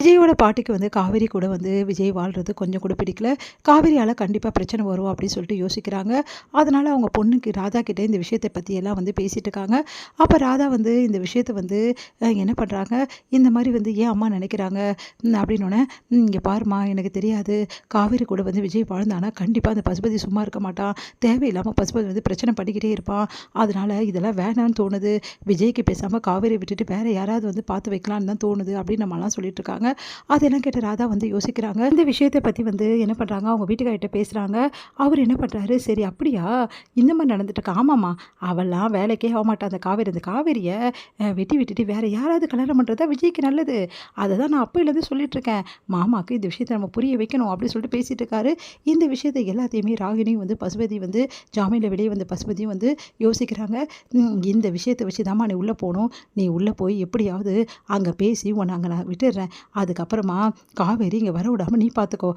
விஜயோட பாட்டிக்கு வந்து காவேரி கூட வந்து விஜய் வாழ்றது கொஞ்சம் கூட பிடிக்கல. காவேரியால் கண்டிப்பாக பிரச்சனை வரும் அப்படின்னு சொல்லிட்டு யோசிக்கிறாங்க. அதனால் அவங்க பொண்ணுக்கு ராதா கிட்ட இந்த விஷயத்தை பற்றியெல்லாம் வந்து பேசிகிட்டு இருக்காங்க. அப்போ ராதா வந்து இந்த விஷயத்தை வந்து என்ன பண்ணுறாங்க, இந்த மாதிரி வந்து ஏன் அம்மா நினைக்கிறாங்க அப்படின்னோடனே, இங்கே பாருமா எனக்கு தெரியாது, காவேரி கூட வந்து விஜய் வாழ்ந்தானா கண்டிப்பாக அந்த பசுபதி சும்மா இருக்க மாட்டான், தேவையில்லாமல் பசுபதி வந்து பிரச்சனை பண்ணிக்கிட்டே இருப்பான், அதனால் இதெல்லாம் வேணான்னு தோணுது, விஜய்க்கு பேசாமல் காவேரி விட்டுட்டு வேறு யாராவது வந்து பார்த்து வைக்கலான்னு தான் தோணுது அப்படின்னு நம்மலாம் சொல்லிட்டு இருக்காங்க. அதெல்லாம் கேட்டு ராதா வந்து யோசிக்கிறாங்க. இந்த விஷயத்தை பற்றி வந்து என்ன பண்ணுறாங்க, அவங்க வீட்டுக்கார்ட்ட பேசுகிறாங்க. அவர் என்ன பண்ணுறாரு, சரி அப்படியா இந்த மாதிரி நடந்துட்டு ஆமாம்மா, அவெல்லாம் வேலைக்கே ஆக மாட்டான் அந்த காவேரி, அந்த காவேரியை வெட்டி விட்டுட்டு வேறு யாராவது கல்யாணம் பண்ணுறதா விஜய்க்கு நல்லது, அதை தான் நான் அப்போலேருந்து சொல்லிட்டுருக்கேன், மாமாவுக்கு இந்த விஷயத்தை நம்ம புரிய வைக்கணும் அப்படின்னு சொல்லிட்டு பேசிகிட்டு இருக்காரு. இந்த விஷயத்தை எல்லாத்தையுமே ராகினியும் வந்து பசுபதி வந்து ஜாமீனில் வெளியே வந்து பசுபதியும் வந்து யோசிக்கிறாங்க. இந்த விஷயத்தை வச்சு தாம்மா நீ உள்ளே போகணும், நீ உள்ளே போய் எப்படியாவது அங்கே பேசி உன்னை அங்கே நான் விட்டுடுறேன், அதுக்கப்புறமா காவேரி இங்கே வர விடாமல் நீ பார்த்துக்கோ,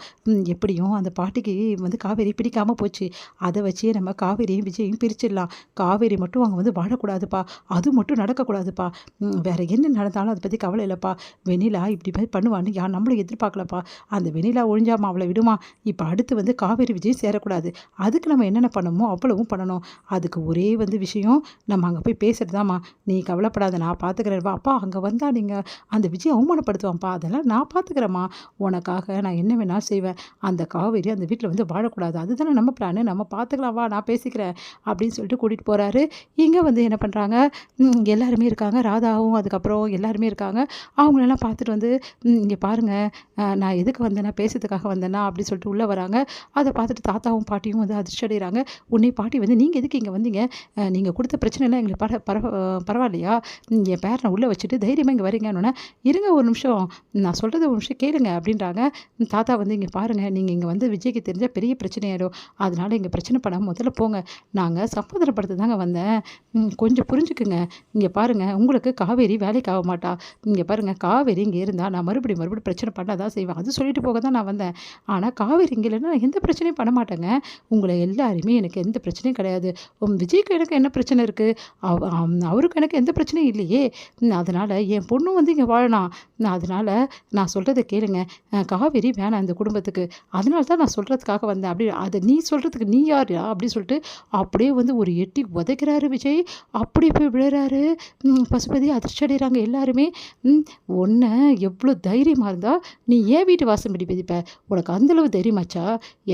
எப்படியும் அந்த பாட்டிக்கு வந்து காவேரி பிடிக்காமல் போச்சு, அதை வச்சே நம்ம காவேரியும் விஜயும் பிரிச்சிடலாம், காவேரி மட்டும் அங்கே வந்து வாழக்கூடாதுப்பா, அது மட்டும் நடக்கக்கூடாதுப்பா, வேறு என்ன நடந்தாலும் அதை பற்றி கவலை இல்லைப்பா, வெண்ணிலா இப்படி மாதிரி பண்ணுவான்னு யார் நம்மளும் எதிர்பார்க்கலப்பா, அந்த வெண்ணிலா ஒழிஞ்சாமா அவளை விடுமா, இப்போ அடுத்து வந்து காவேரி விஜயம் சேரக்கூடாது, அதுக்கு நம்ம என்னென்ன பண்ணணுமோ அவ்வளவும் பண்ணணும், அதுக்கு ஒரே வந்து விஷயம் நம்ம அங்கே போய் பேசுகிறதாம்மா, நீ கவலைப்படாத நான் பார்த்துக்கிறேன், அப்பா அங்கே வந்தால் நீங்கள் அந்த விஜய் அவமானப்படுத்துவான்ப்பா, அதெல்லாம் நான் பார்த்துக்கிறேம்மா, உனக்காக நான் என்ன வேணாலும் செய்வேன், அந்த காவேரி அந்த வீட்டில் வந்து வாழக்கூடாது, அதுதானே நம்ம பிளானு, நம்ம பார்த்துக்கலாம் வா நான் பேசிக்கிறேன் அப்படின்னு சொல்லிட்டு கூட்டிகிட்டு போகிறாரு. இங்கே வந்து என்ன பண்ணுறாங்க, எல்லாருமே இருக்காங்க, ராதாவும் அதுக்கப்புறம் எல்லாருமே இருக்காங்க. அவங்களெல்லாம் பார்த்துட்டு வந்து இங்கே பாருங்கள், நான் எதுக்கு வந்தேன்னா பேசுறதுக்காக வந்தேன்னா அப்படின்னு சொல்லிட்டு உள்ளே வராங்க. அதை பார்த்துட்டு தாத்தாவும் பாட்டியும் வந்து அதிர்ச்சி அடைகிறாங்க. உன்னை பாட்டி வந்து நீங்கள் எதுக்கு இங்கே வந்தீங்க, நீங்கள் கொடுத்த பிரச்சனைலாம் எங்களுக்கு பரவாயில்லையா, என் பேரனை உள்ளே வச்சுட்டு தைரியமாக இங்கே வரீங்கன்னு, இருங்க ஒரு நிமிஷம் நான் சொல்கிறத ஒரு நிமிஷம் கேளுங்க அப்படின்றாங்க. தாத்தா வந்து இங்கே பாருங்கள், நீங்கள் இங்கே வந்து விஜய்க்கு தெரிஞ்சால் பெரிய பிரச்சனையாயிடும், அதனால் இங்கே பிரச்சனை பண்ணாமல் முதல்ல போங்க, நாங்கள் சமாதானப்படுத்த தாங்க வந்தேன், கொஞ்சம் புரிஞ்சுக்குங்க, இங்கே பாருங்கள் உங்களுக்கு காவேரி வேலைக்கு ஆக மாட்டா, இங்கே பாருங்கள் காவேரி இங்கே இருந்தால் நான் மறுபடியும் பிரச்சனை பண்ண தான் செய்வேன், அது சொல்லிட்டு போக தான் நான் வந்தேன், ஆனால் காவேரி இங்கே இல்லைன்னா நான் எந்த பிரச்சனையும் பண்ண மாட்டேங்க, உங்களை எல்லாருமே எனக்கு எந்த பிரச்சனையும் கிடையாது, விஜய்க்கு எனக்கு என்ன பிரச்சனை இருக்குது, அவருக்கு எனக்கு எந்த பிரச்சனையும் இல்லையே, அதனால் என் பொண்ணும் வந்து இங்கே வாழலாம், அதனால் நான் சொல்கிறத கேளுங்க, காவேரி வேணாம் இந்த குடும்பத்துக்கு, அதனால தான் நான் சொல்கிறதுக்காக வந்தேன், அப்படி அதை நீ சொல்கிறதுக்கு நீ யார் அப்படி சொல்லிட்டு அப்படியே வந்து ஒரு எட்டி உதைக்கிறாரு விஜய், அப்படி போய் விழுறாரு. பசுபதி அதிர்ச்சி அடைகிறாங்க எல்லாருமே. ஒன்று எவ்வளோ தைரியமாக இருந்தால் நீ ஏன் வீட்டு வாசம் பிடி பிடிப்ப, உனக்கு அந்தளவு தைரியமாச்சா,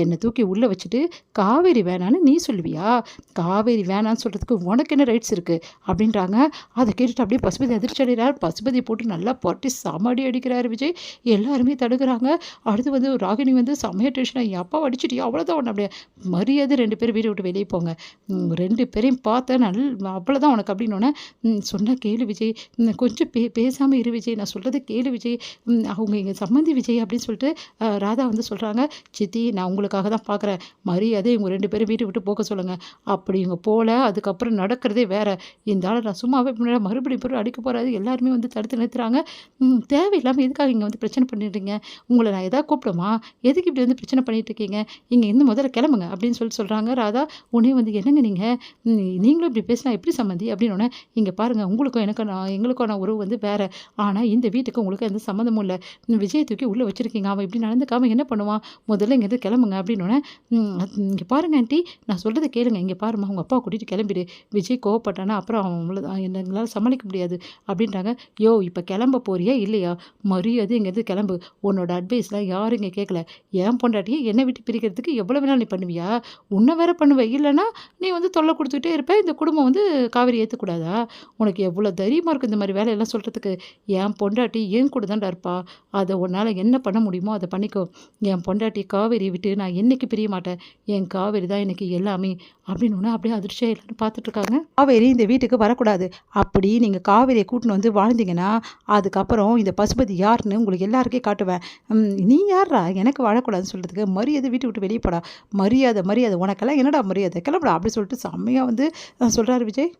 என்னை தூக்கி உள்ளே வச்சுட்டு காவேரி வேணான்னு நீ சொல்லுவியா, காவேரி வேணான்னு சொல்கிறதுக்கு உனக்கு என்ன ரைட்ஸ் இருக்குது அப்படின்றாங்க. அதை கேட்டுட்டு அப்படியே பசுபதி அதிர்ச்சி அடைகிறார். பசுபதி போட்டு நல்லா பொட்டி சமடி அடிக்கிறாரு விஜய், எல்லாருமே தடுக்கிறாங்க. அடுத்து வந்து ராகினி வந்து செம்மைய டென்ஷனாக என் அப்பா அடிச்சிட்டியா அவ்வளோதான், உன்னை அப்படியே மரியாதை 2 பேரும் வீட்டை விட்டு வெளியே போங்க, 2 பேரையும் பார்த்தேன் அவ்வளோதான் உனக்கு அப்படின்னோடனே, சொன்னால் கேளு விஜய், கொஞ்சம் பேசாமல் இரு விஜய், நான் சொல்கிறத கேளு விஜய், அவங்க எங்கள் சம்மந்தி விஜய் அப்படின்னு சொல்லிட்டு ராதா வந்து சொல்கிறாங்க. சித்தி நான் உங்களுக்காக தான் பார்க்குறேன், மரியாதை இவங்க 2 பேரும் வீட்டை விட்டு போக சொல்லுங்கள், அப்படி இவங்க போகல அதுக்கப்புறம் நடக்கிறதே வேறு, இந்த ஆள் நான் சும்மாவே மறுபடியும் அடிக்க போகிறாரு, எல்லாருமே வந்து தடுத்து நிறுத்துறாங்க, தேவையில்லாமல் எதுக்காக இங்கே வந்து பிரச்சனை பண்ணிடுறீங்க, உங்களை நான் எதாவது கூப்பிடுமா, எதுக்கு இப்படி வந்து பிரச்சனை பண்ணிட்டு இருக்கீங்க, இங்கே இன்னும் முதல்ல கிளம்புங்க அப்படின்னு சொல்கிறாங்க. ராதா உடனே வந்து என்னங்க நீங்கள் நீங்களும் இப்படி பேசினா எப்படி சம்மந்தி அப்படின்னோடனே, இங்கே பாருங்கள் உங்களுக்கும் எங்களுக்கான உறவு வந்து வேறு, ஆனால் இந்த வீட்டுக்கு உங்களுக்கு எந்த சம்மந்தமும் இல்லை, விஜய் தூக்கி உள்ளே வச்சுருக்கீங்க, அவன் இப்படி நடந்துக்காமல் என்ன பண்ணுவான், முதல்ல இங்கேருந்து கிளம்புங்க அப்படின்னோடனே, இங்கே பாருங்கள் ஆண்டி நான் சொல்கிறத கேளுங்க, இங்கே பாருமா உங்கள் அப்பா கூட்டிகிட்டு கிளம்பிடு, விஜய் கோவப்பட்டானா அப்புறம் அவன் எங்களால் சமாளிக்க முடியாது அப்படின்றாங்க. யோ இப்போ கிளம்ப போறியா இல்லையா, மரியாதை இங்கேருந்து கிளம்பு, உன்னோட அட்வைஸ்லாம் யாரும் இங்கே கேட்கல, ஏன் பொண்டாட்டியை என்னை விட்டு பிரிக்கிறதுக்கு எவ்வளோ வேணாலும் நீ பண்ணுவியா, உன்னை வேற பண்ணுவேன், இல்லைன்னா நீ வந்து தொல்லை கொடுத்துக்கிட்டே இருப்ப, இந்த குடும்பம் வந்து காவேரி ஏற்றுக்கூடாதா, உனக்கு எவ்வளோ தைரியமாக இருக்கும் இந்த மாதிரி வேலையெல்லாம் சொல்கிறதுக்கு, என் பொண்டாட்டி என் கூட தான்டா இருப்பா, அதை உன்னால் என்ன பண்ண முடியுமோ அதை பண்ணிக்கோ, என் பொண்டாட்டி காவேரியை விட்டு நான் என்றைக்கு பிரிய மாட்டேன், என் காவேரி தான் எனக்கு எல்லாமே அப்படின்னு அப்படியே அதிர்ச்சியாக எல்லாரும் பார்த்துட்ருக்காங்க. காவேரி இந்த வீட்டுக்கு வரக்கூடாது, அப்படி நீங்கள் காவேரியை கூட்டின்னு வந்து வாழ்ந்தீங்கன்னா அதுக்கப்புறம் இந்த பசுபதி யாருன்னு உங்களுக்கு எல்லாருக்கே காட்டுவேன், நீ யாரா எனக்கு வாழக்கூடாதுன்னு சொல்கிறதுக்கு, மரியாதை வீட்டை விட்டு வெளியே போடா, மரியாதை உனக்கெல்லாம் என்னடா மரியாதை கிளம்புடா அப்படி சொல்லிட்டு செம்மையாக வந்து சொல்கிறாரு விஜய்.